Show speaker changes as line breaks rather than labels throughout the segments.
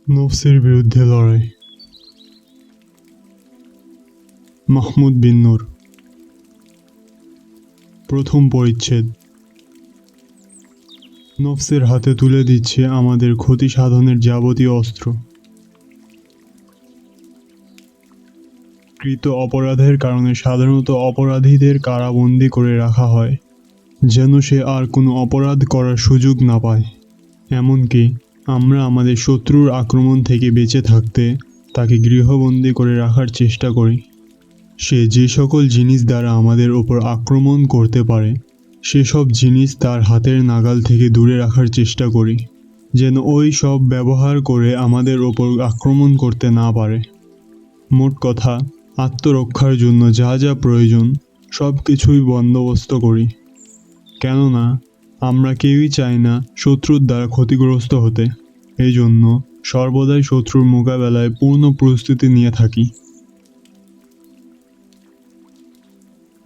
নফসের বিরুদ্ধে লড়াই। মাহমুদ বিন নূর। প্রথম পরিচ্ছেদ। নফসের হাতে তুলে দিচ্ছে আমাদের ক্ষতি সাধনের যাবতীয় অস্ত্র। কৃত অপরাধের কারণে সাধারণত অপরাধীদের কারাবন্দী করে রাখা হয়, যেন সে আর কোনো অপরাধ করার সুযোগ না পায়। এমনকি আমরা আমাদের শত্রুর আক্রমণ থেকে বেঁচে থাকতে তাকে গৃহবন্দী করে রাখার চেষ্টা করি। সে যে সকল জিনিস দ্বারা আমাদের ওপর আক্রমণ করতে পারে সেসব জিনিস তার হাতের নাগাল থেকে দূরে রাখার চেষ্টা করি, যেন ওই সব ব্যবহার করে আমাদের ওপর আক্রমণ করতে না পারে। মোট কথা, আত্মরক্ষার জন্য যা যা প্রয়োজন সব কিছুই বন্দোবস্ত করি, কেননা আমরা কেউই চাই না শত্রুর দ্বারা ক্ষতিগ্রস্ত হতে। এই জন্য সর্বদাই শত্রুর মোকাবেলায় পূর্ণ প্রস্তুতি নিয়ে থাকি।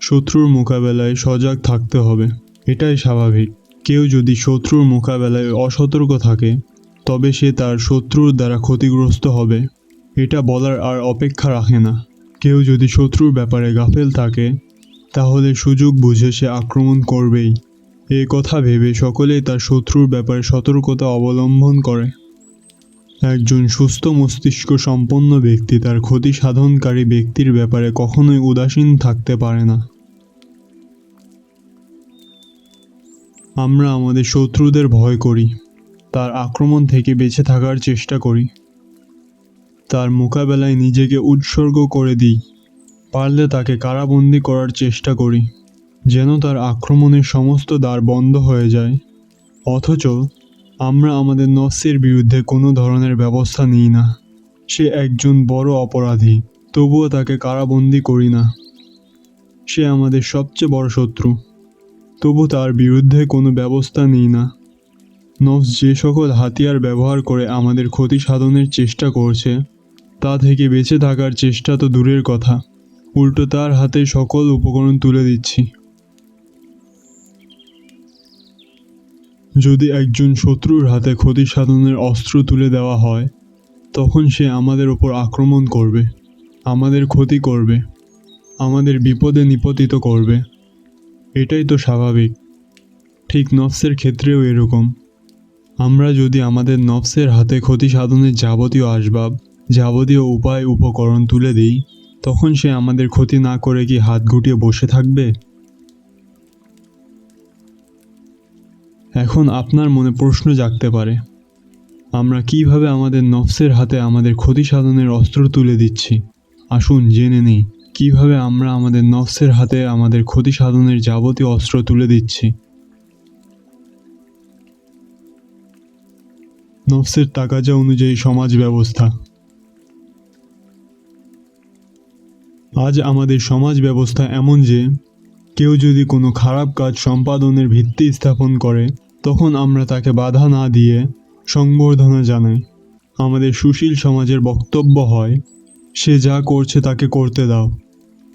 শত্রুর মোকাবেলায় সজাগ থাকতে হবে, এটাই স্বাভাবিক। কেউ যদি শত্রুর মোকাবেলায় অসতর্ক থাকে তবে সে তার শত্রুর দ্বারা ক্ষতিগ্রস্ত হবে, এটা বলার আর অপেক্ষা রাখে না। কেউ যদি শত্রুর ব্যাপারে গাফেল থাকে তাহলে সুযোগ বুঝে সে আক্রমণ করবেই। এ কথা ভেবে সকলেই তার শত্রুর ব্যাপারে সতর্কতা অবলম্বন করে। একজন সুস্থ মস্তিষ্ক সম্পন্ন ব্যক্তি তার ক্ষতি সাধনকারী ব্যক্তির ব্যাপারে কখনোই উদাসীন থাকতে পারে না। আমরা আমাদের শত্রুদের ভয় করি, তার আক্রমণ থেকে বেঁচে থাকার চেষ্টা করি, তার মোকাবেলায় নিজেকে উৎসর্গ করে দিই। পারলে তাকে কারাবন্দী করার চেষ্টা করি, যেন তার আক্রমণের সমস্ত দ্বার বন্ধ হয়ে যায়। অথচ আমরা আমাদের নফসের বিরুদ্ধে কোনো ধরনের ব্যবস্থা নিই না। সে একজন বড় অপরাধী, তবুও তাকে কারাবন্দী করি না। সে আমাদের সবচেয়ে বড় শত্রু, তবু তার বিরুদ্ধে কোনো ব্যবস্থা নিই না। নফস যে সকল হাতিয়ার ব্যবহার করে আমাদের ক্ষতি সাধনের চেষ্টা করছে তা থেকে বেঁচে থাকার চেষ্টা তো দূরের কথা, উল্টো তার হাতে সকল উপকরণ তুলে দিচ্ছি। যদি একজন শত্রুর হাতে ক্ষতি সাধনের অস্ত্র তুলে দেওয়া হয় তখন সে আমাদের ওপর আক্রমণ করবে, আমাদের ক্ষতি করবে, আমাদের বিপদে নিপতিত করবে। এটাই তো স্বাভাবিক। ঠিক নফসের ক্ষেত্রেও এরকম। আমরা যদি আমাদের নফসের হাতে ক্ষতি সাধনের যাবতীয় আসবাব, যাবতীয় উপায় উপকরণ তুলে দিই, তখন সে আমাদের ক্ষতি না করে কি হাত গুটিয়ে বসে থাকবে? এখন আপনার মনে প্রশ্ন জাগতে পারে, আমরা কিভাবে আমাদের নফসের হাতে আমাদের ক্ষতি সাধনের অস্ত্র তুলে দিচ্ছি? আসুন জেনে নিই কিভাবে আমরা আমাদের নফসের হাতে আমাদের ক্ষতি সাধনের যাবতীয় অস্ত্র তুলে দিচ্ছি। নফসের তাকাজা অনুযায়ী সমাজ ব্যবস্থা। আজ আমাদের সমাজ ব্যবস্থা এমন যে কেউ যদি কোনো খারাপ কাজ সম্পাদনের ভিত্তি স্থাপন করে তখন আমরা তাকে বাধা না দিয়ে সংবর্ধনা জানাই। আমাদের সুশীল সমাজের বক্তব্য হয়, সে যা করছে তাকে করতে দাও,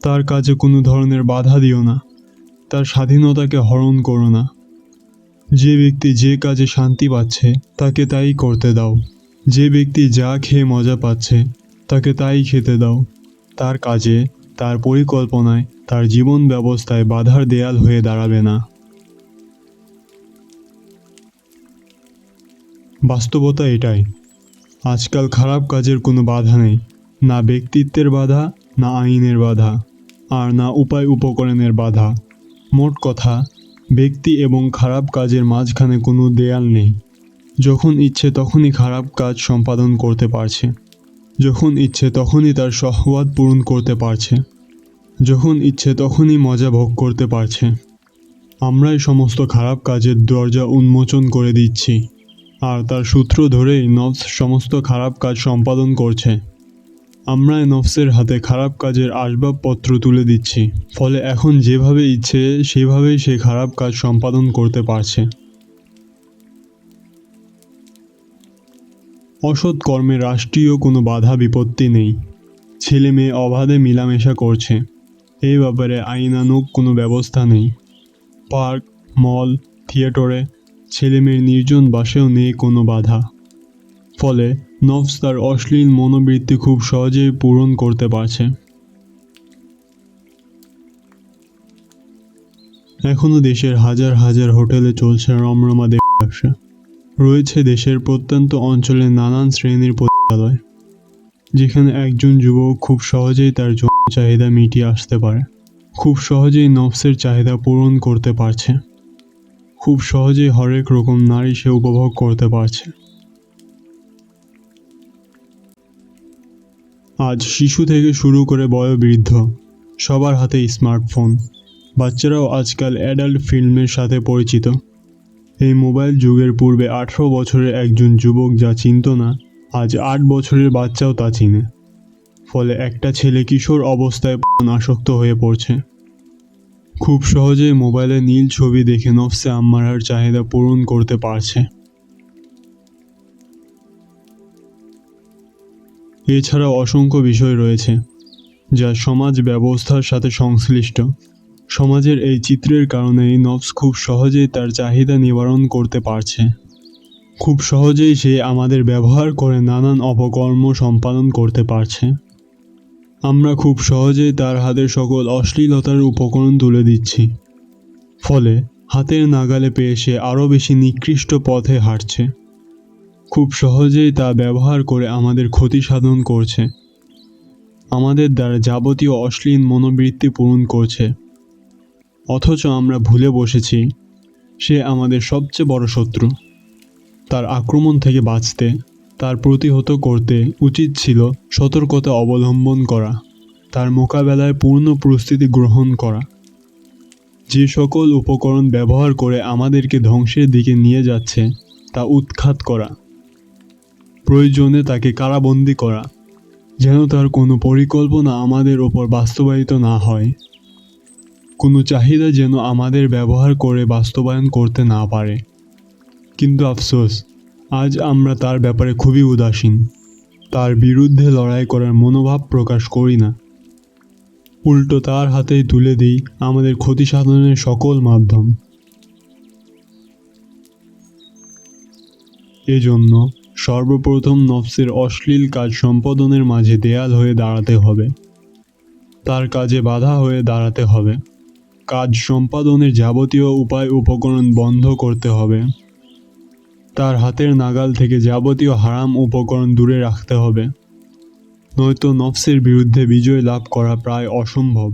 তার কাজে কোনো ধরনের বাধা দিও না, তার স্বাধীনতাকে হরণ করো না। যে ব্যক্তি যে কাজে শান্তি পাচ্ছে তাকে তাই করতে দাও, যে ব্যক্তি যা খেয়ে মজা পাচ্ছে তাকে তাই খেতে দাও। তার কাজে, তার পরিকল্পনায়, তার জীবন ব্যবস্থায় বাধার দেয়াল হয়ে দাঁড়াবে না। বাস্তবতা এটাই। আজকাল খারাপ কাজের কোনো বাধা নেই, না ব্যক্তিত্বের বাধা, না আইনের বাধা, আর না উপায় উপকরণের বাধা। মোট কথা, ব্যক্তি এবং খারাপ কাজের মাঝখানে কোনো দেয়াল নেই। যখন ইচ্ছে তখনই খারাপ কাজ সম্পাদন করতে পারছে, যখন ইচ্ছে তখনই তার শহওয়াত পূরণ করতে পারছে, যখন ইচ্ছে তখনই মজা ভোগ করতে পারছে। আমরাই সমস্ত খারাপ কাজের দরজা উন্মোচন করে দিচ্ছি, আর তার সূত্র ধরেই নফস সমস্ত খারাপ কাজ সম্পাদন করছে। আমরাই নফসের হাতে খারাপ কাজের আসবাবপত্র তুলে দিচ্ছি, ফলে এখন যেভাবে ইচ্ছে সেভাবেই সে খারাপ কাজ সম্পাদন করতে পারছে। অসৎ কর্মে রাষ্ট্রীয় কোনো বাধা বিপত্তি নেই। ছেলে মেয়ে অবাধে মেলামেশা করছে, এই ব্যাপারে আইনানুগ কোনো ব্যবস্থা নেই। পার্ক, মল, থিয়েটারে ছেলে মেয়ের নির্জন বাসেও নেই কোনো বাধা। ফলে নফস তার অশ্লীল মনোবৃত্তি খুব সহজেই পূরণ করতে পারছে। এখনো দেশের হাজার হাজার হোটেলে চলছে রমরমা ব্যবসা। রয়েছে দেশের প্রত্যন্ত অঞ্চলে নানান শ্রেণীর পতিতালয়, যেখানে একজন যুবক খুব সহজেই তার চাহিদা মিটিয়ে আসতে পারে, খুব সহজেই নফসের চাহিদা পূরণ করতে পারছে, খুব সহজেই হরেক রকম নারী সে উপভোগ করতে পারছে। আজ শিশু থেকে শুরু করে বয়োবৃদ্ধ সবার হাতে স্মার্টফোন। বাচ্চারাও আজকাল অ্যাডাল্ট ফিল্মের সাথে পরিচিত। এই মোবাইল যুগের পূর্বে 18 বছরের একজন যুবক যা চিনত না, আজ 8 বছরের বাচ্চাও তা চিনে। ফলে একটা ছেলে কিশোর অবস্থায় আসক্ত হয়ে পড়ছে। খুব সহজেই মোবাইলে নীল ছবি দেখে নফসে আম্মারার চাহিদা পূরণ করতে পারছে। এছাড়াও অসংখ্য বিষয় রয়েছে যা সমাজ ব্যবস্থার সাথে সংশ্লিষ্ট। সমাজের এই চিত্রের কারণেই নফস খুব সহজেই তার চাহিদা নিবারণ করতে পারছে। খুব সহজেই সে আমাদের ব্যবহার করে নানান অপকর্ম সম্পাদন করতে পারছে। আমরা খুব সহজেই তার হাতের সকল অশ্লীলতার উপকরণ তুলে দিচ্ছি। ফলে হাতের নাগালে পেয়ে সে আরও বেশি নিকৃষ্ট পথে হাঁটছে। খুব সহজেই তা ব্যবহার করে আমাদের ক্ষতি সাধন করছে, আমাদের দ্বারা যাবতীয় অশ্লীল মনোবৃত্তি পূরণ করছে। অথচ আমরা ভুলে বসেছি সে আমাদের সবচেয়ে বড় শত্রু। তার আক্রমণ থেকে বাঁচতে, তার প্রতিহত করতে উচিত ছিল সতর্কতা অবলম্বন করা, তার মোকাবেলায় পূর্ণ প্রস্তুতি গ্রহণ করা। যে সকল উপকরণ ব্যবহার করে আমাদেরকে ধ্বংসের দিকে নিয়ে যাচ্ছে তা উৎখাত করা, প্রয়োজনে তাকে কারাবন্দী করা, যেন তার কোনো পরিকল্পনা আমাদের ওপর বাস্তবায়িত না হয়, কোনো চাহিদা যেন আমাদের ব্যবহার করে বাস্তবায়ন করতে না পারে। কিন্তু আফসোস, আজ আমরা তার ব্যাপারে খুবই উদাসীন। তার বিরুদ্ধে লড়াই করার মনোভাব প্রকাশ করি না। উল্টো তার হাতেই তুলে দিই আমাদের ক্ষতি সাধনের সকল মাধ্যম। এজন্য সর্বপ্রথম নফসের অশ্লীল কাজ সম্পাদনের মাঝে দেয়াল হয়ে দাঁড়াতে হবে, তার কাজে বাধা হয়ে দাঁড়াতে হবে। কাজ সম্পাদনের যাবতীয় উপায় উপকরণ বন্ধ করতে হবে। তার হাতের নাগাল থেকে যাবতীয় হারাম উপকরণ দূরে রাখতে হবে, নয়তো নফসের বিরুদ্ধে বিজয় লাভ করা প্রায় অসম্ভব।